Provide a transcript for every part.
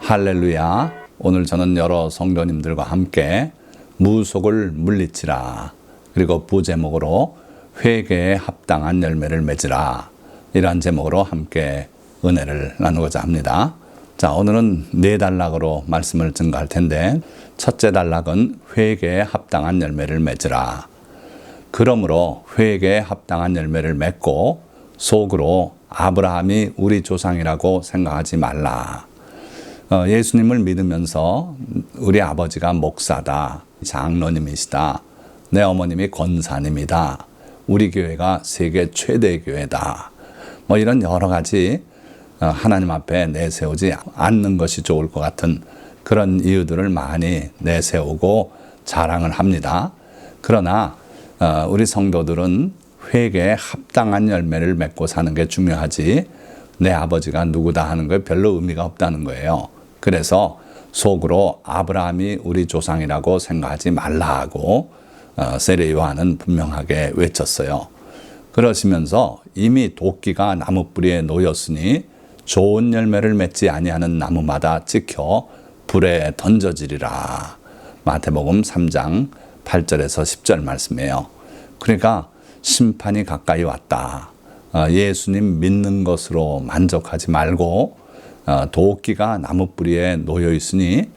할렐루야. 오늘 저는 여러 성도님들과 함께 무속을 물리치라, 그리고 부제목으로 회개에 합당한 열매를 맺으라, 이러한 제목으로 함께 은혜를 나누고자 합니다. 자, 오늘은 네 단락으로 말씀을 증거할 텐데, 첫째 단락은 회개에 합당한 열매를 맺으라. 그러므로 회개에 합당한 열매를 맺고 속으로 아브라함이 우리 조상이라고 생각하지 말라. 예수님을 믿으면서 우리 아버지가 목사다, 장로님이시다, 내 어머님이 권사님이다, 우리 교회가 세계 최대 교회다, 이런 여러 가지 하나님 앞에 내세우지 않는 것이 좋을 것 같은 그런 이유들을 많이 내세우고 자랑을 합니다. 그러나 우리 성도들은 회개에 합당한 열매를 맺고 사는 게 중요하지, 내 아버지가 누구다 하는 거에 별로 의미가 없다는 거예요. 그래서 속으로 아브라함이 우리 조상이라고 생각하지 말라고 세례 요한은 분명하게 외쳤어요. 그러시면서 이미 도끼가 나무 뿌리에 놓였으니 좋은 열매를 맺지 아니하는 나무마다 찍혀 불에 던져지리라. 마태복음 3장 8절에서 10절 말씀이에요. 그러니까 심판이 가까이 왔다. 예수님 믿는 것으로 만족하지 말고 도끼가 나무 뿌리에 놓여 있으니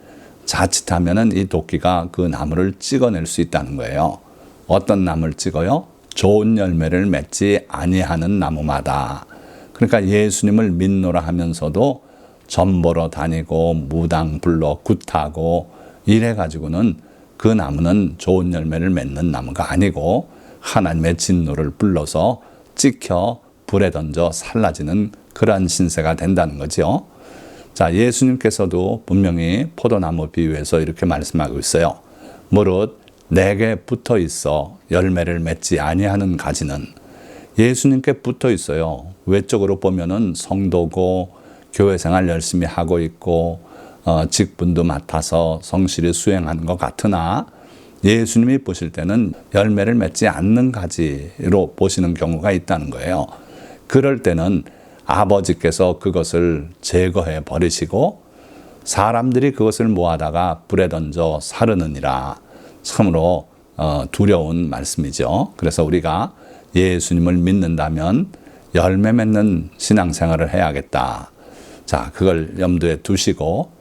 자칫하면은 이 도끼가 그 나무를 찍어낼 수 있다는 거예요. 어떤 나무를 찍어요? 좋은 열매를 맺지 아니하는 나무마다. 그러니까 예수님을 믿노라 하면서도 점 보러 다니고 무당 불러 굿하고 이래 가지고는 그 나무는 좋은 열매를 맺는 나무가 아니고 하나님의 진노를 불러서 찍혀 불에 던져 살라지는 그러한 신세가 된다는 거죠. 자, 예수님께서도 분명히 포도나무 비유에서 이렇게 말씀하고 있어요. 무릇 내게 붙어 있어 열매를 맺지 아니하는 가지는, 예수님께 붙어 있어요. 외적으로 보면은 성도고 교회 생활 열심히 하고 있고 직분도 맡아서 성실히 수행하는 것 같으나 예수님이 보실 때는 열매를 맺지 않는 가지로 보시는 경우가 있다는 거예요. 그럴 때는 아버지께서 그것을 제거해 버리시고 사람들이 그것을 모아다가 불에 던져 사르느니라. 참으로 두려운 말씀이죠. 그래서 우리가 예수님을 믿는다면 열매 맺는 신앙생활을 해야겠다. 자, 그걸 염두에 두시고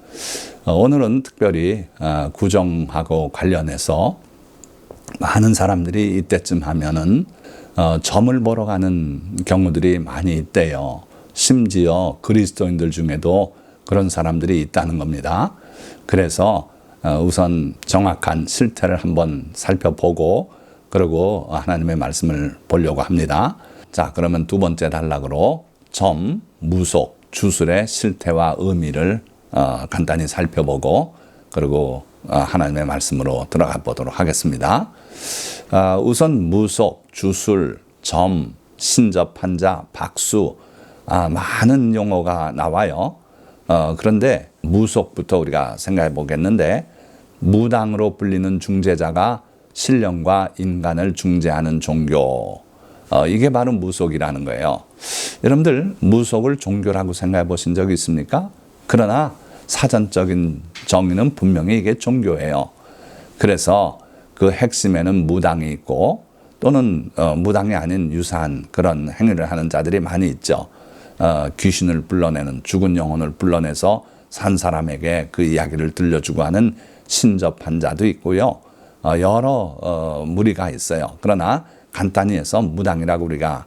오늘은 특별히 구정하고 관련해서 많은 사람들이 이때쯤 하면은 점을 보러 가는 경우들이 많이 있대요. 심지어 그리스도인들 중에도 그런 사람들이 있다는 겁니다. 그래서 우선 정확한 실태를 한번 살펴보고 그리고 하나님의 말씀을 보려고 합니다. 자, 그러면 두 번째 단락으로 점, 무속, 주술의 실태와 의미를 간단히 살펴보고 그리고 하나님의 말씀으로 들어가 보도록 하겠습니다. 우선 무속, 주술, 점, 신접한 자, 박수, 많은 용어가 나와요. 그런데 무속부터 우리가 생각해 보겠는데, 무당으로 불리는 중재자가 신령과 인간을 중재하는 종교, 이게 바로 무속이라는 거예요. 여러분들 무속을 종교라고 생각해 보신 적이 있습니까? 그러나 사전적인 정의는 분명히 이게 종교예요. 그래서 그 핵심에는 무당이 있고 또는 무당이 아닌 유사한 그런 행위를 하는 자들이 많이 있죠. 귀신을 불러내는, 죽은 영혼을 불러내서 산 사람에게 그 이야기를 들려주고 하는 신접한 자도 있고요. 여러 무리가 있어요. 그러나 간단히 해서 무당이라고 우리가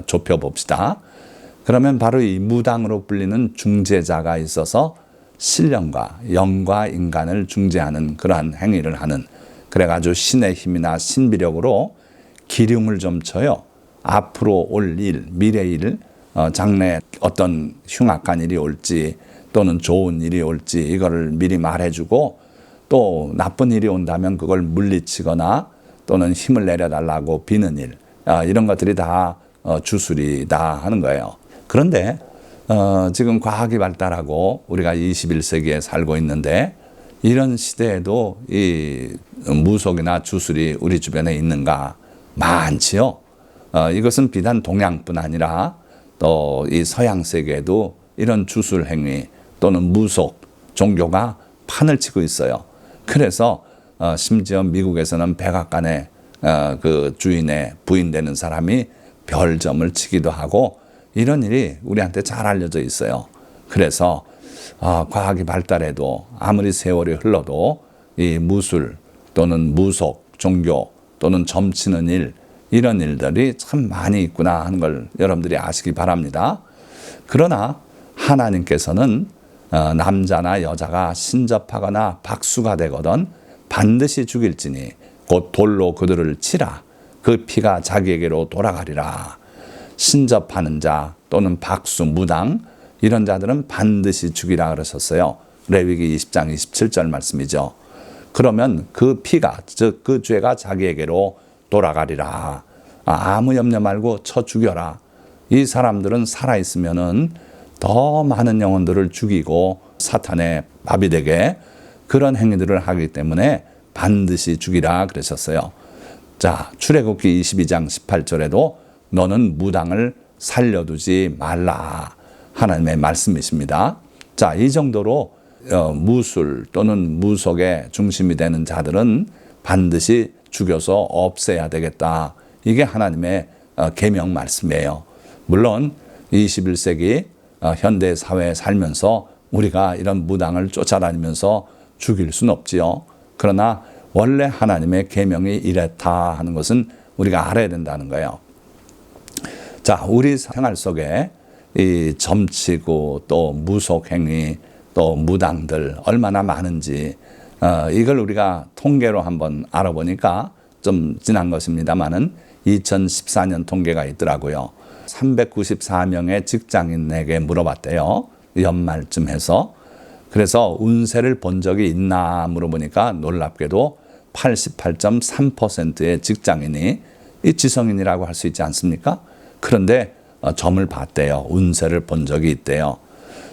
좁혀봅시다. 그러면 바로 이 무당으로 불리는 중재자가 있어서 신령과 영과 인간을 중재하는 그러한 행위를 하는, 그래가지고 신의 힘이나 신비력으로 기륭을 좀 쳐요. 앞으로 올 일, 미래 일, 장래 어떤 흉악한 일이 올지 또는 좋은 일이 올지 이거를 미리 말해주고, 또 나쁜 일이 온다면 그걸 물리치거나 또는 힘을 내려달라고 비는 일, 이런 것들이 다 주술이다 하는 거예요. 그런데 지금 과학이 발달하고 우리가 21세기에 살고 있는데, 이런 시대에도 이 무속이나 주술이 우리 주변에 있는가? 많지요. 이것은 비단 동양뿐 아니라 또 이 서양 세계에도 이런 주술 행위 또는 무속 종교가 판을 치고 있어요. 그래서 심지어 미국에서는 백악관의 그 주인의 부인 되는 사람이 별점을 치기도 하고 이런 일이 우리한테 잘 알려져 있어요. 그래서 과학이 발달해도 아무리 세월이 흘러도 이 무술 또는 무속, 종교 또는 점치는 일 이런 일들이 참 많이 있구나 하는 걸 여러분들이 아시기 바랍니다. 그러나 하나님께서는 남자나 여자가 신접하거나 박수가 되거든 반드시 죽일지니 곧 돌로 그들을 치라. 그 피가 자기에게로 돌아가리라. 신접하는 자 또는 박수, 무당 이런 자들은 반드시 죽이라 그러셨어요. 레위기 20장 27절 말씀이죠. 그러면 그 피가, 즉 그 죄가 자기에게로 돌아가리라. 아무 염려 말고 쳐 죽여라. 이 사람들은 살아있으면은 더 많은 영혼들을 죽이고 사탄의 밥이 되게 그런 행위들을 하기 때문에 반드시 죽이라 그러셨어요. 자, 출애굽기 22장 18절에도 너는 무당을 살려두지 말라. 하나님의 말씀이십니다. 자, 이 정도로 무술 또는 무속의 중심이 되는 자들은 반드시 죽여서 없애야 되겠다. 이게 하나님의 계명 말씀이에요. 물론 21세기 현대 사회에 살면서 우리가 이런 무당을 쫓아다니면서 죽일 수는 없지요. 그러나 원래 하나님의 계명이 이랬다 하는 것은 우리가 알아야 된다는 거예요. 자, 우리 생활 속에 이 점치고 또 무속 행위 또 무당들 얼마나 많은지 이걸 우리가 통계로 한번 알아보니까 좀 지난 것입니다만은 2014년 통계가 있더라고요. 394명의 직장인에게 물어봤대요. 연말쯤 해서. 그래서 운세를 본 적이 있나 물어보니까 놀랍게도 88.3%의 직장인이 이 지성인이라고 할 수 있지 않습니까? 그런데 점을 봤대요. 운세를 본 적이 있대요.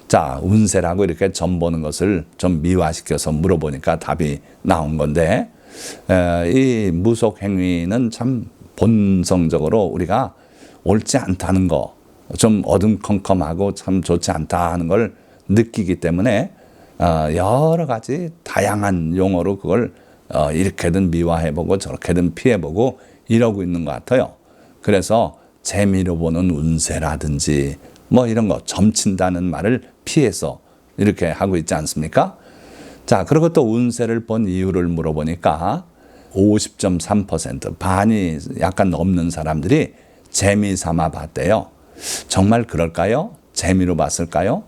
자, 운세라고 이렇게 점 보는 것을 좀 미화시켜서 물어보니까 답이 나온 건데 이 무속 행위는 참 본성적으로 우리가 옳지 않다는 거, 좀 어둠컴컴하고 참 좋지 않다 하는 걸 느끼기 때문에 여러 가지 다양한 용어로 그걸 이렇게든 미화해보고 저렇게든 피해보고 이러고 있는 것 같아요. 그래서 재미로 보는 운세라든지 뭐 이런 거 점친다는 말을 피해서 이렇게 하고 있지 않습니까? 자, 그리고 또 운세를 본 이유를 물어보니까 50.3% 반이 약간 넘는 사람들이 재미 삼아 봤대요. 정말 그럴까요? 재미로 봤을까요?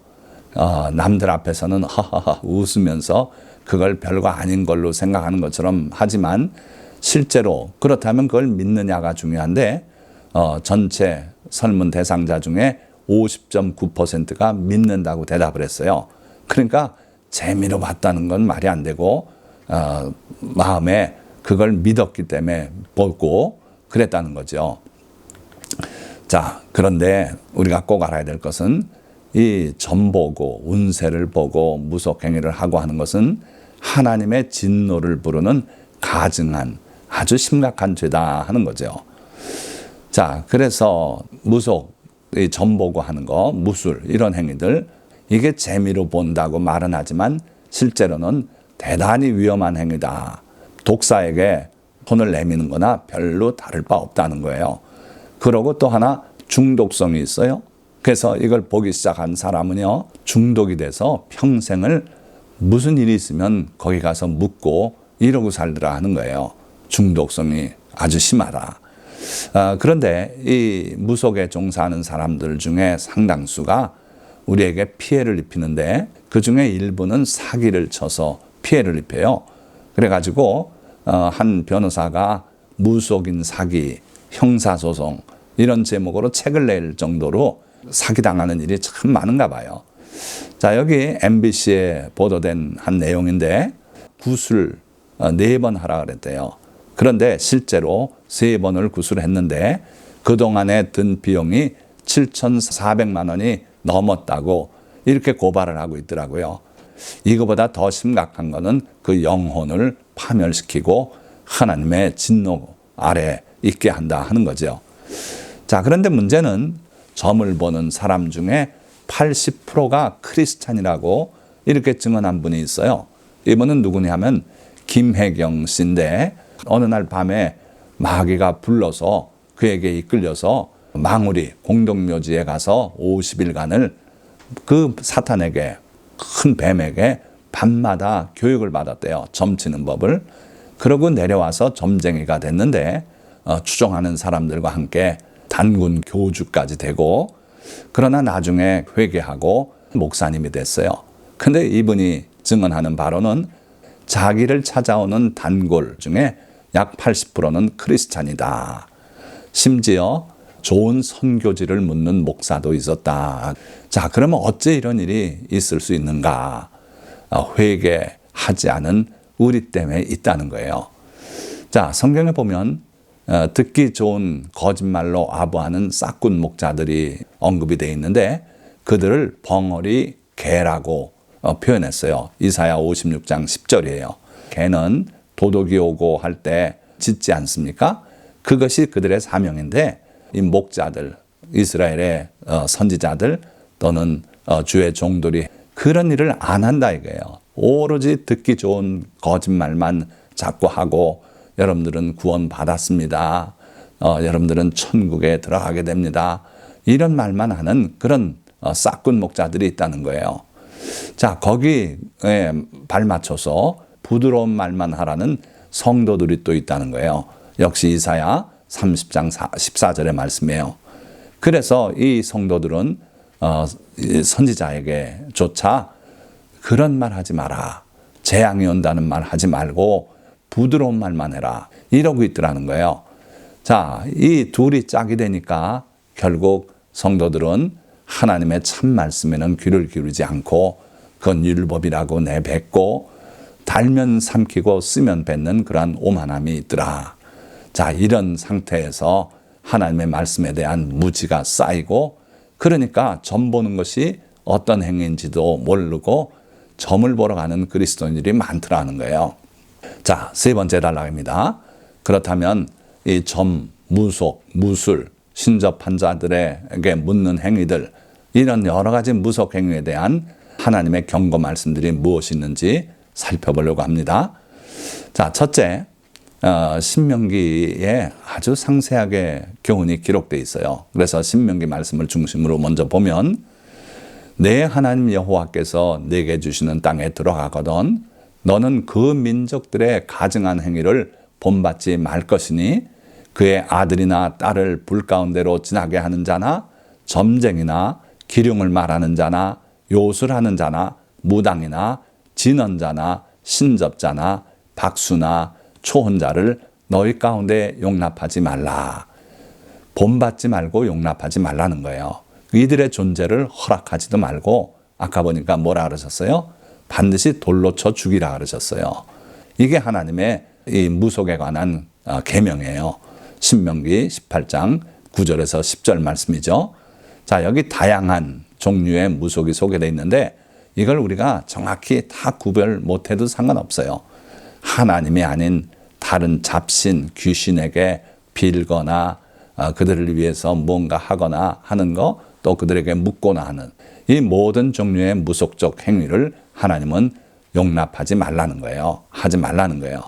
남들 앞에서는 하하하 웃으면서 그걸 별거 아닌 걸로 생각하는 것처럼 하지만 실제로 그렇다면 그걸 믿느냐가 중요한데 전체 설문 대상자 중에 50.9%가 믿는다고 대답을 했어요. 그러니까 재미로 봤다는 건 말이 안 되고 마음에 그걸 믿었기 때문에 보고 그랬다는 거죠. 자, 그런데 우리가 꼭 알아야 될 것은 이 점 보고 운세를 보고 무속 행위를 하고 하는 것은 하나님의 진노를 부르는 가증한 아주 심각한 죄다 하는 거죠. 자, 그래서 무속, 이 점 보고 하는 거, 무술 이런 행위들 이게 재미로 본다고 말은 하지만 실제로는 대단히 위험한 행위다. 독사에게 손을 내미는 거나 별로 다를 바 없다는 거예요. 그러고 또 하나 중독성이 있어요. 그래서 이걸 보기 시작한 사람은요, 중독이 돼서 평생을 무슨 일이 있으면 거기 가서 묵고 이러고 살더라 하는 거예요. 중독성이 아주 심하다. 그런데 이 무속에 종사하는 사람들 중에 상당수가 우리에게 피해를 입히는데 그 중에 일부는 사기를 쳐서 피해를 입혀요. 그래가지고 한 변호사가 무속인 사기, 형사소송 이런 제목으로 책을 낼 정도로 사기당하는 일이 참 많은가 봐요. 자, 여기 MBC에 보도된 한 내용인데 구술 4번 하라 그랬대요. 그런데 실제로 3번을 구술했는데 그동안에 든 비용이 7,400만 원이 넘었다고 이렇게 고발을 하고 있더라고요. 이거보다 더 심각한 거는 그 영혼을 파멸시키고 하나님의 진노 아래 있게 한다 하는 거죠. 자, 그런데 문제는 점을 보는 사람 중에 80%가 크리스찬이라고 이렇게 증언한 분이 있어요. 이분은 누구냐면 김혜경 씨인데 어느 날 밤에 마귀가 불러서 그에게 이끌려서 망우리 공동묘지에 가서 50일간을 그 사탄에게, 큰 뱀에게 밤마다 교육을 받았대요. 점치는 법을. 그러고 내려와서 점쟁이가 됐는데 추종하는 사람들과 함께 단군 교주까지 되고, 그러나 나중에 회개하고 목사님이 됐어요. 근데 이분이 증언하는 바로는 자기를 찾아오는 단골 중에 약 80%는 크리스찬이다. 심지어 좋은 선교지를 묻는 목사도 있었다. 자, 그러면 어째 이런 일이 있을 수 있는가? 회개하지 않은 우리 때문에 있다는 거예요. 자, 성경에 보면 듣기 좋은 거짓말로 아부하는 싹군 목자들이 언급이 되어 있는데 그들을 벙어리 개라고 표현했어요. 이사야 56장 10절이에요. 개는 도둑이 오고 할 때 짖지 않습니까? 그것이 그들의 사명인데 이 목자들, 이스라엘의 선지자들 또는 주의 종들이 그런 일을 안 한다 이거예요. 오로지 듣기 좋은 거짓말만 자꾸 하고 여러분들은 구원 받았습니다. 여러분들은 천국에 들어가게 됩니다. 이런 말만 하는 그런 싹군 목자들이 있다는 거예요. 자, 거기에 발맞춰서 부드러운 말만 하라는 성도들이 또 있다는 거예요. 역시 이사야 30장 14절의 말씀이에요. 그래서 이 성도들은 선지자에게 조차 그런 말 하지 마라. 재앙이 온다는 말 하지 말고 부드러운 말만 해라. 이러고 있더라는 거예요. 자, 이 둘이 짝이 되니까 결국 성도들은 하나님의 참 말씀에는 귀를 기울이지 않고 그건 율법이라고 내뱉고 달면 삼키고 쓰면 뱉는 그러한 오만함이 있더라. 자, 이런 상태에서 하나님의 말씀에 대한 무지가 쌓이고, 그러니까 점 보는 것이 어떤 행위인지도 모르고 점을 보러 가는 그리스도인들이 많더라는 거예요. 자, 세 번째 단락입니다. 그렇다면 이 점, 무속, 무술, 신접한 자들에게 묻는 행위들, 이런 여러 가지 무속 행위에 대한 하나님의 경고 말씀들이 무엇이 있는지 살펴보려고 합니다. 자, 첫째, 신명기에 아주 상세하게 교훈이 기록되어 있어요. 그래서 신명기 말씀을 중심으로 먼저 보면, 내 하나님 여호와께서 내게 주시는 땅에 들어가거든 너는 그 민족들의 가증한 행위를 본받지 말 것이니 그의 아들이나 딸을 불 가운데로 지나게 하는 자나 점쟁이나 기륭을 말하는 자나 요술하는 자나 무당이나 진언자나 신접자나 박수나 초혼자를 너희 가운데 용납하지 말라. 본받지 말고 용납하지 말라는 거예요. 이들의 존재를 허락하지도 말고, 아까 보니까 뭐라 그러셨어요? 반드시 돌로 쳐 죽이라 그러셨어요. 이게 하나님의 이 무속에 관한 계명이에요. 신명기 18장 9절에서 10절 말씀이죠. 자, 여기 다양한 종류의 무속이 소개되어 있는데 이걸 우리가 정확히 다 구별 못해도 상관없어요. 하나님이 아닌 다른 잡신, 귀신에게 빌거나 그들을 위해서 뭔가 하거나 하는 거, 또 그들에게 묻거나 하는 이 모든 종류의 무속적 행위를 하나님은 용납하지 말라는 거예요. 하지 말라는 거예요.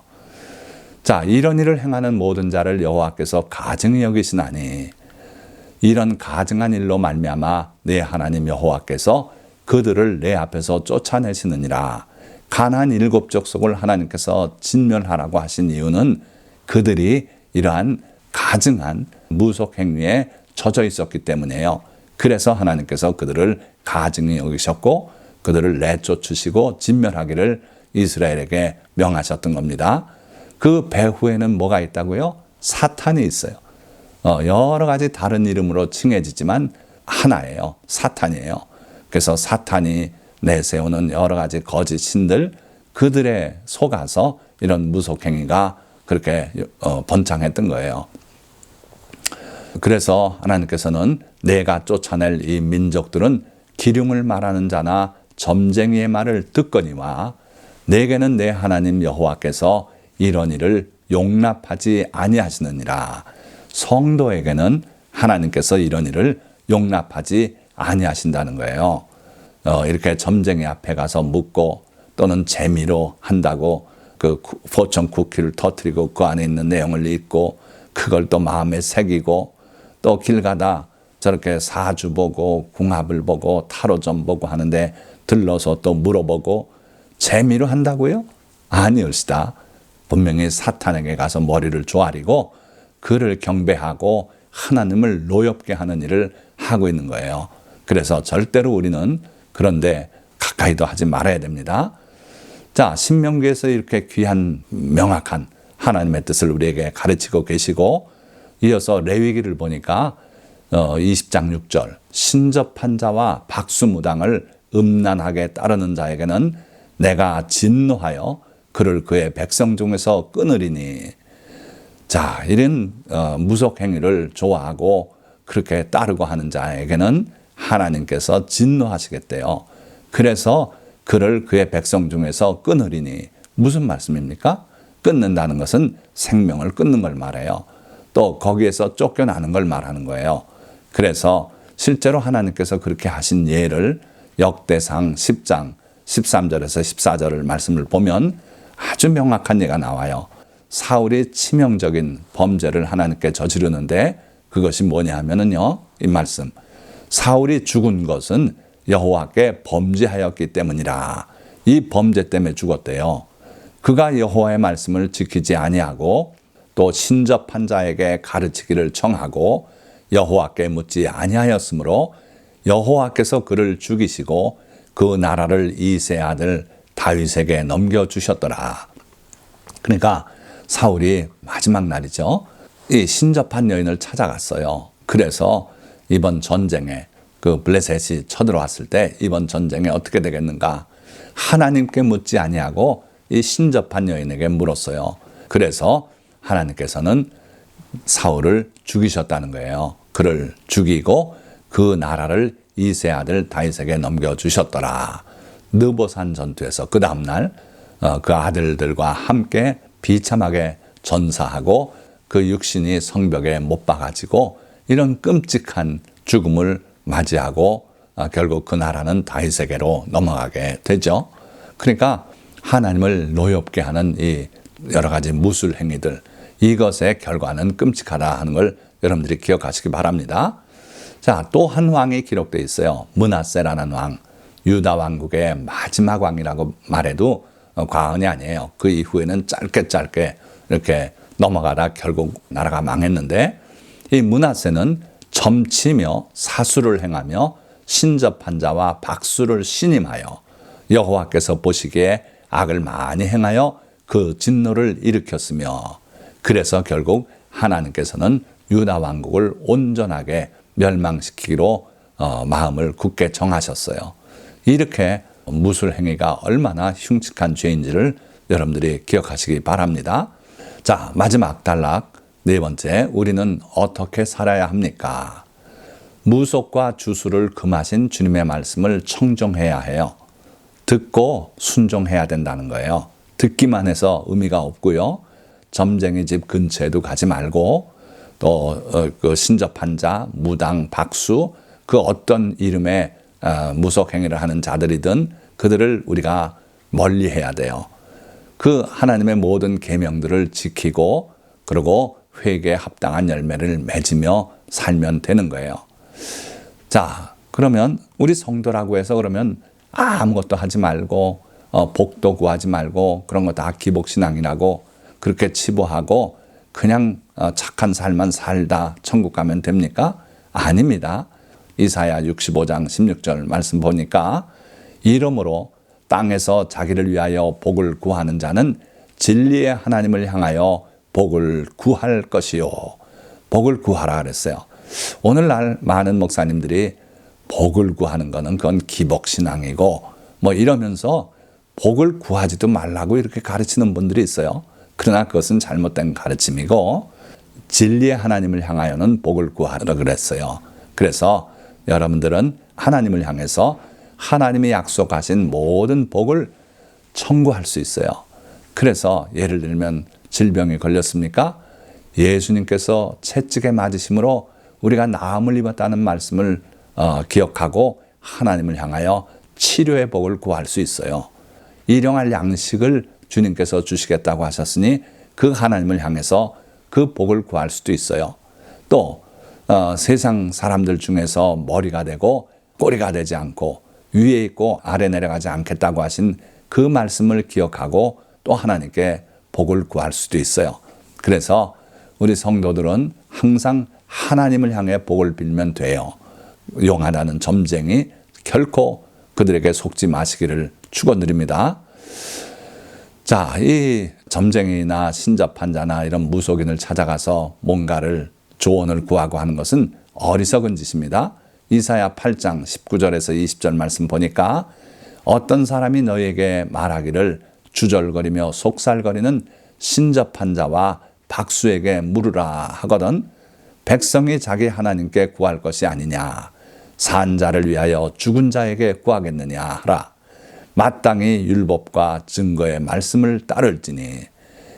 자, 이런 일을 행하는 모든 자를 여호와께서 가증히 여기시나니 이런 가증한 일로 말미암아 내 하나님 여호와께서 그들을 내 앞에서 쫓아내시느니라. 가나안 7 족속을 하나님께서 진멸하라고 하신 이유는 그들이 이러한 가증한 무속 행위에 젖어 있었기 때문이에요. 그래서 하나님께서 그들을 가증히 여기셨고 그들을 내쫓으시고 진멸하기를 이스라엘에게 명하셨던 겁니다. 그 배후에는 뭐가 있다고요? 사탄이 있어요. 여러 가지 다른 이름으로 칭해지지만 하나예요. 사탄이에요. 그래서 사탄이 내세우는 여러 가지 거짓 신들, 그들에 속아서 이런 무속행위가 그렇게 번창했던 거예요. 그래서 하나님께서는 내가 쫓아낼 이 민족들은 기륭을 말하는 자나 점쟁이의 말을 듣거니와 내게는 내 하나님 여호와께서 이런 일을 용납하지 아니하시느니라. 성도에게는 하나님께서 이런 일을 용납하지 아니하신다는 거예요. 이렇게 점쟁이 앞에 가서 묻고 또는 재미로 한다고 그 포천 쿠키를 터뜨리고 그 안에 있는 내용을 읽고 그걸 또 마음에 새기고 또 길 가다 저렇게 사주 보고 궁합을 보고 타로점 보고 하는데 들러서 또 물어보고 재미로 한다고요? 아니올시다. 분명히 사탄에게 가서 머리를 조아리고 그를 경배하고 하나님을 노엽게 하는 일을 하고 있는 거예요. 그래서 절대로 우리는 그런데 가까이도 하지 말아야 됩니다. 자, 신명기에서 이렇게 귀한 명확한 하나님의 뜻을 우리에게 가르치고 계시고 이어서 레위기를 보니까 20장 6절 신접한 자와 박수무당을 음란하게 따르는 자에게는 내가 진노하여 그를 그의 백성 중에서 끊으리니. 자, 이런 무속 행위를 좋아하고 그렇게 따르고 하는 자에게는 하나님께서 진노하시겠대요. 그래서 그를 그의 백성 중에서 끊으리니. 무슨 말씀입니까? 끊는다는 것은 생명을 끊는 걸 말해요. 또 거기에서 쫓겨나는 걸 말하는 거예요. 그래서 실제로 하나님께서 그렇게 하신 예를 역대상 10장 13절에서 14절을 말씀을 보면 아주 명확한 예가 나와요. 사울이 치명적인 범죄를 하나님께 저지르는데 그것이 뭐냐 하면은요, 이 말씀. 사울이 죽은 것은 여호와께 범죄하였기 때문이라. 이 범죄 때문에 죽었대요. 그가 여호와의 말씀을 지키지 아니하고 또 신접한 자에게 가르치기를 청하고 여호와께 묻지 아니하였으므로 여호와께서 그를 죽이시고 그 나라를 이새의 아들 다윗에게 넘겨주셨더라. 그러니까 사울이 마지막 날이죠. 이 신접한 여인을 찾아갔어요. 그래서 이번 전쟁에 그 블레셋이 쳐들어왔을 때 이번 전쟁에 어떻게 되겠는가? 하나님께 묻지 아니하고 이 신접한 여인에게 물었어요. 그래서 하나님께서는 사울을 죽이셨다는 거예요. 그를 죽이고 그 나라를 이새의 아들 다윗에게 넘겨주셨더라. 느보산 전투에서 그 다음날 그 아들들과 함께 비참하게 전사하고 그 육신이 성벽에 못 박아지고 이런 끔찍한 죽음을 맞이하고 결국 그 나라는 다윗에게로 넘어가게 되죠. 그러니까 하나님을 노엽게 하는 이 여러 가지 무술 행위들, 이것의 결과는 끔찍하다 하는 걸 여러분들이 기억하시기 바랍니다. 자, 또 한 왕이 기록되어 있어요. 므낫세라는 왕, 유다 왕국의 마지막 왕이라고 말해도 과언이 아니에요. 그 이후에는 짧게 이렇게 넘어가다 결국 나라가 망했는데, 이 므낫세는 점치며 사수를 행하며 신접한 자와 박수를 신임하여 여호와께서 보시기에 악을 많이 행하여 그 진노를 일으켰으며, 그래서 결국 하나님께서는 유다 왕국을 온전하게 멸망시키기로 마음을 굳게 정하셨어요. 이렇게 무술 행위가 얼마나 흉측한 죄인지를 여러분들이 기억하시기 바랍니다. 자, 마지막 단락 네 번째, 우리는 어떻게 살아야 합니까? 무속과 주술을 금하신 주님의 말씀을 청종해야 해요. 듣고 순종해야 된다는 거예요. 듣기만 해서 의미가 없고요. 점쟁이 집 근처에도 가지 말고 또 그 신접한 자, 무당, 박수, 그 어떤 이름의 무속 행위를 하는 자들이든 그들을 우리가 멀리해야 돼요. 그 하나님의 모든 계명들을 지키고 그리고 회개에 합당한 열매를 맺으며 살면 되는 거예요. 자, 그러면 우리 성도라고 해서 그러면 아무것도 하지 말고 복도 구하지 말고 그런 거 다 기복신앙이라고 그렇게 치부하고 그냥 착한 삶만 살다 천국 가면 됩니까? 아닙니다. 이사야 65장 16절 말씀 보니까 이러므로 땅에서 자기를 위하여 복을 구하는 자는 진리의 하나님을 향하여 복을 구할 것이요. 복을 구하라 그랬어요. 오늘날 많은 목사님들이 복을 구하는 거는 그건 기복신앙이고 뭐 이러면서 복을 구하지도 말라고 이렇게 가르치는 분들이 있어요. 그러나 그것은 잘못된 가르침이고 진리의 하나님을 향하여는 복을 구하라 그랬어요. 그래서 여러분들은 하나님을 향해서 하나님이 약속하신 모든 복을 청구할 수 있어요. 그래서 예를 들면 질병이 걸렸습니까? 예수님께서 채찍에 맞으심으로 우리가 나음을 입었다는 말씀을 기억하고 하나님을 향하여 치료의 복을 구할 수 있어요. 일용할 양식을 주님께서 주시겠다고 하셨으니 그 하나님을 향해서 그 복을 구할 수도 있어요. 또 세상 사람들 중에서 머리가 되고 꼬리가 되지 않고 위에 있고 아래 내려가지 않겠다고 하신 그 말씀을 기억하고 또 하나님께 복을 구할 수도 있어요. 그래서 우리 성도들은 항상 하나님을 향해 복을 빌면 돼요. 용하다는 점쟁이 결코 그들에게 속지 마시기를 축원드립니다. 자, 이 점쟁이나 신접한 자나 이런 무속인을 찾아가서 뭔가를 조언을 구하고 하는 것은 어리석은 짓입니다. 이사야 8장 19절에서 20절 말씀 보니까 어떤 사람이 너희에게 말하기를 주절거리며 속살거리는 신접한 자와 박수에게 물으라 하거든 백성이 자기 하나님께 구할 것이 아니냐 산 자를 위하여 죽은 자에게 구하겠느냐 하라. 마땅히 율법과 증거의 말씀을 따를지니.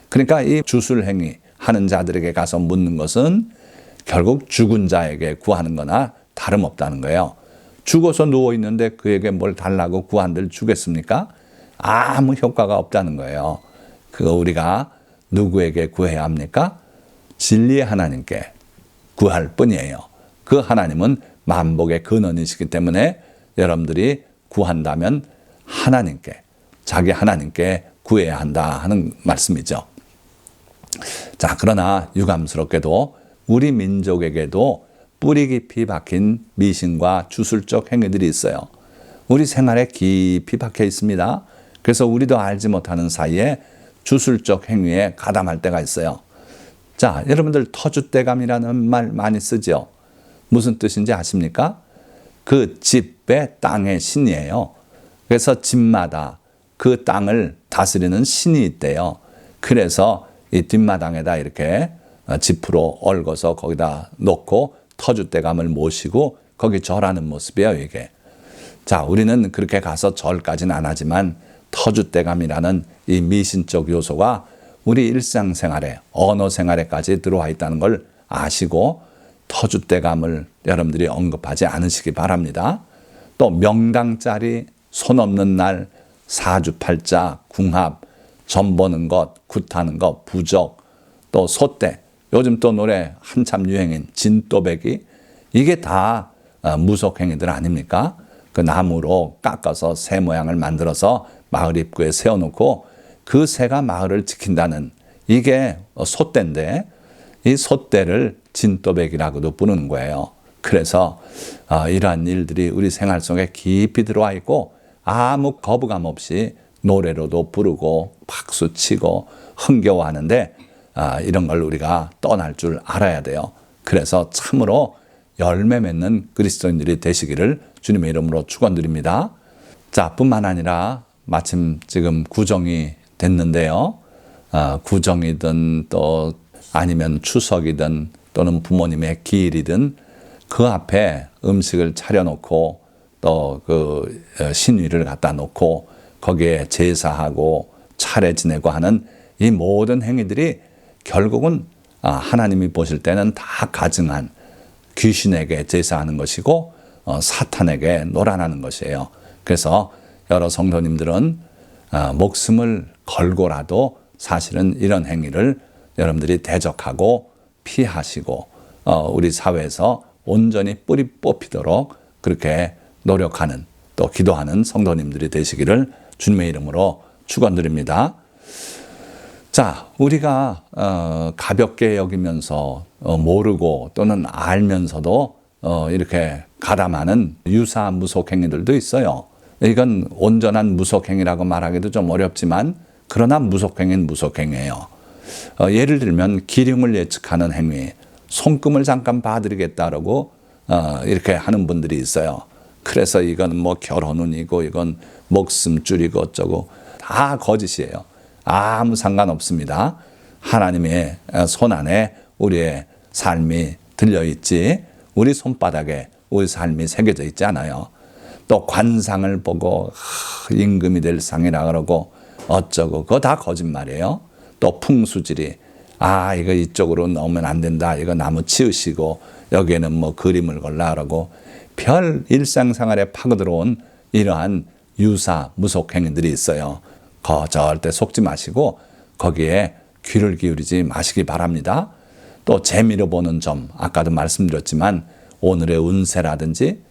그러니까 이 주술행위 하는 자들에게 가서 묻는 것은 결국 죽은 자에게 구하는 거나 다름없다는 거예요. 죽어서 누워있는데 그에게 뭘 달라고 구한들 주겠습니까? 아무 효과가 없다는 거예요. 그거 우리가 누구에게 구해야 합니까? 진리의 하나님께 구할 뿐이에요. 그 하나님은 만복의 근원이시기 때문에 여러분들이 구한다면 하나님께, 자기 하나님께 구해야 한다 하는 말씀이죠. 자, 그러나 유감스럽게도 우리 민족에게도 뿌리 깊이 박힌 미신과 주술적 행위들이 있어요. 우리 생활에 깊이 박혀 있습니다. 그래서 우리도 알지 못하는 사이에 주술적 행위에 가담할 때가 있어요. 자, 여러분들 터줏대감이라는 말 많이 쓰죠. 무슨 뜻인지 아십니까? 그 집의 땅의 신이에요. 그래서 집마다 그 땅을 다스리는 신이 있대요. 그래서 이 뒷마당에다 이렇게 지프로 얽어서 거기다 놓고 터줏대감을 모시고 거기 절하는 모습이에요, 이게. 자, 우리는 그렇게 가서 절까지는 안 하지만 터줏대감이라는 이 미신적 요소가 우리 일상생활에, 언어생활에까지 들어와 있다는 걸 아시고 터줏대감을 여러분들이 언급하지 않으시기 바랍니다. 또 명당짜리, 손 없는 날, 사주팔자, 궁합, 점 보는 것, 굿하는 것, 부적, 또 소떼, 요즘 또 노래 한참 유행인 진또배기, 이게 다 무속행위들 아닙니까? 그 나무로 깎아서 새 모양을 만들어서 마을 입구에 세워놓고 그 새가 마을을 지킨다는 이게 소떼인데 이 소떼를 진또배기라고도 부르는 거예요. 그래서 이러한 일들이 우리 생활 속에 깊이 들어와 있고 아무 거부감 없이 노래로도 부르고 박수치고 흥겨워하는데 이런 걸 우리가 떠날 줄 알아야 돼요. 그래서 참으로 열매 맺는 그리스도인들이 되시기를 주님의 이름으로 축원드립니다. 자, 뿐만 아니라 마침 지금 구정이 됐는데요. 구정이든 또 아니면 추석이든 또는 부모님의 기일이든 그 앞에 음식을 차려놓고 또 그 신위를 갖다 놓고 거기에 제사하고 차례 지내고 하는 이 모든 행위들이 결국은 하나님이 보실 때는 다 가증한 귀신에게 제사하는 것이고 사탄에게 노란하는 것이에요. 그래서 여러 성도님들은 목숨을 걸고라도 사실은 이런 행위를 여러분들이 대적하고 피하시고 우리 사회에서 온전히 뿌리 뽑히도록 그렇게 노력하는 또 기도하는 성도님들이 되시기를 주님의 이름으로 축원드립니다. 자, 우리가 가볍게 여기면서 모르고 또는 알면서도 이렇게 가담하는 유사 무속행위들도 있어요. 이건 온전한 무속행위라고 말하기도 좀 어렵지만 그러나 무속행위는 무속행위예요. 예를 들면 기름을 예측하는 행위, 손금을 잠깐 봐드리겠다라고 이렇게 하는 분들이 있어요. 그래서 이건 뭐 결혼운이고 이건 목숨줄이고 어쩌고 다 거짓이에요. 아무 상관없습니다. 하나님의 손 안에 우리의 삶이 들려있지 우리 손바닥에 우리 삶이 새겨져 있지 않아요. 또 관상을 보고 임금이 될 상이라 그러고 어쩌고 그거 다 거짓말이에요. 또 풍수지리 이거 이쪽으로 넣으면 안 된다. 이거 나무 치우시고 여기에는 뭐 그림을 걸라 그러고 별 일상생활에 파고들어온 이러한 유사 무속 행위들이 있어요. 절대 속지 마시고 거기에 귀를 기울이지 마시기 바랍니다. 또 재미로 보는 점, 아까도 말씀드렸지만 오늘의 운세라든지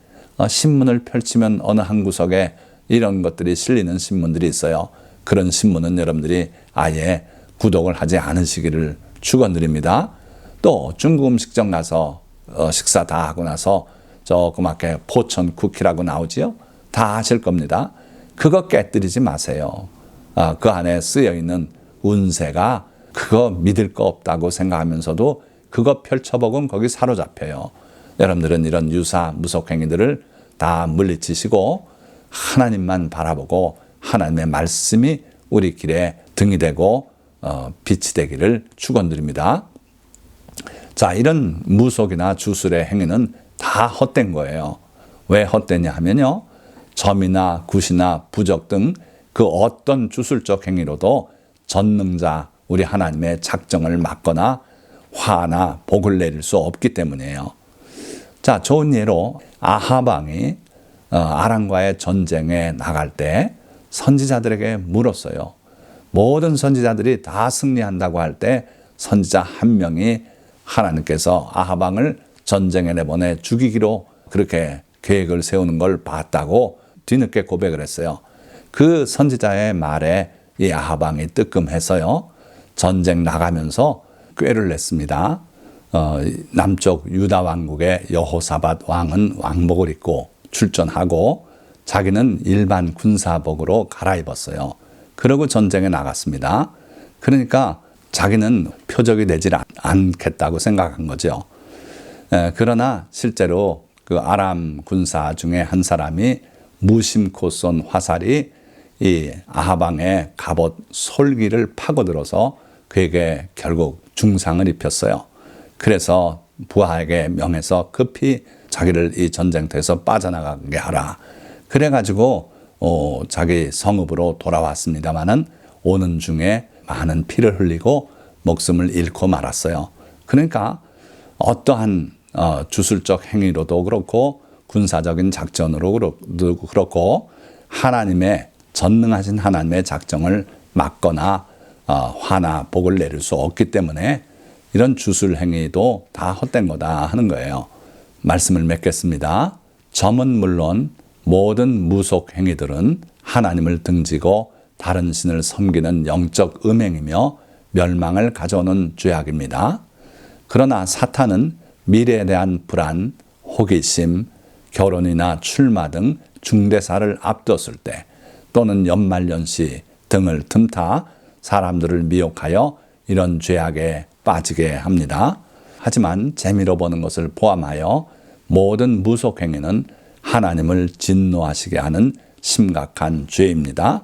신문을 펼치면 어느 한 구석에 이런 것들이 실리는 신문들이 있어요. 그런 신문은 여러분들이 아예 구독을 하지 않으시기를 축원드립니다. 또 중국 음식점 가서 식사 다 하고 나서 조그맣게 포천 쿠키라고 나오지요. 다 아실 겁니다. 그거 깨뜨리지 마세요. 그 안에 쓰여 있는 운세가 그거 믿을 거 없다고 생각하면서도 그거 펼쳐보면 거기 사로잡혀요. 여러분들은 이런 유사 무속 행위들을 다 물리치시고 하나님만 바라보고 하나님의 말씀이 우리 길에 등이 되고 빛이 되기를 축원드립니다. 자, 이런 무속이나 주술의 행위는 다 헛된 거예요. 왜 헛되냐 하면요, 점이나 굿이나 부적 등 그 어떤 주술적 행위로도 전능자 우리 하나님의 작정을 막거나 화나 복을 내릴 수 없기 때문이에요. 자, 좋은 예로 아하방이 아람과의 전쟁에 나갈 때 선지자들에게 물었어요. 모든 선지자들이 다 승리한다고 할 때 선지자 한 명이 하나님께서 아하방을 전쟁에 내보내 죽이기로 그렇게 계획을 세우는 걸 봤다고 뒤늦게 고백을 했어요. 그 선지자의 말에 이 아하방이 뜨끔해서요, 전쟁 나가면서 꾀를 냈습니다. 남쪽 유다 왕국의 여호사밧 왕은 왕복을 입고 출전하고 자기는 일반 군사복으로 갈아입었어요. 그러고 전쟁에 나갔습니다. 그러니까 자기는 표적이 되질 않겠다고 생각한 거죠. 그러나 실제로 그 아람 군사 중에 한 사람이 무심코 쏜 화살이 이 아하방의 갑옷 솔기를 파고들어서 그에게 결국 중상을 입혔어요. 그래서 부하에게 명해서 급히 자기를 이 전쟁터에서 빠져나가게 하라. 그래가지고 자기 성읍으로 돌아왔습니다마는 오는 중에 많은 피를 흘리고 목숨을 잃고 말았어요. 그러니까 어떠한 주술적 행위로도 그렇고 군사적인 작전으로도 그렇고 하나님의 전능하신 하나님의 작정을 막거나 화나 복을 내릴 수 없기 때문에 이런 주술 행위도 다 헛된 거다 하는 거예요. 말씀을 맺겠습니다. 점은 물론 모든 무속 행위들은 하나님을 등지고 다른 신을 섬기는 영적 음행이며 멸망을 가져오는 죄악입니다. 그러나 사탄은 미래에 대한 불안, 호기심, 결혼이나 출마 등 중대사를 앞뒀을 때 또는 연말연시 등을 틈타 사람들을 미혹하여 이런 죄악에 빠지게 합니다. 하지만 재미로 보는 것을 포함하여 모든 무속 행위는 하나님을 진노하시게 하는 심각한 죄입니다.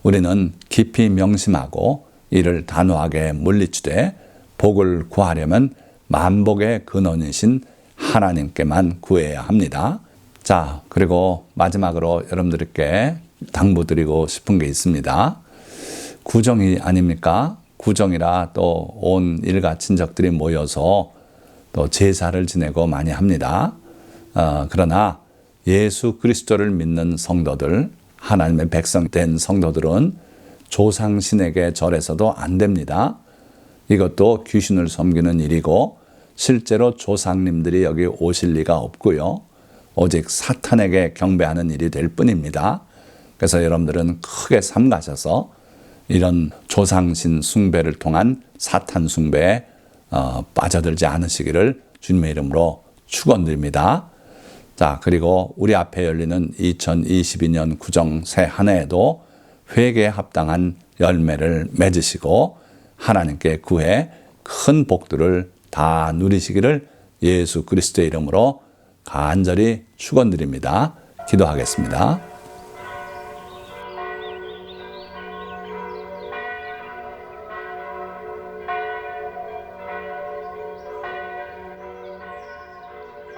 우리는 깊이 명심하고 이를 단호하게 물리치되 복을 구하려면 만복의 근원이신 하나님께만 구해야 합니다. 자, 그리고 마지막으로 여러분들께 당부드리고 싶은 게 있습니다. 구정이 아닙니까? 구정이라 또 온 일가 친척들이 모여서 또 제사를 지내고 많이 합니다. 그러나 예수 그리스도를 믿는 성도들, 하나님의 백성 된 성도들은 조상신에게 절해서도 안 됩니다. 이것도 귀신을 섬기는 일이고 실제로 조상님들이 여기 오실 리가 없고요. 오직 사탄에게 경배하는 일이 될 뿐입니다. 그래서 여러분들은 크게 삼가셔서 이런 조상신 숭배를 통한 사탄 숭배에 빠져들지 않으시기를 주님의 이름으로 축원드립니다. 자, 그리고 우리 앞에 열리는 2022년 구정 새 한 해에도 회개에 합당한 열매를 맺으시고 하나님께 구해 큰 복들을 다 누리시기를 예수 그리스도의 이름으로 간절히 축원드립니다. 기도하겠습니다.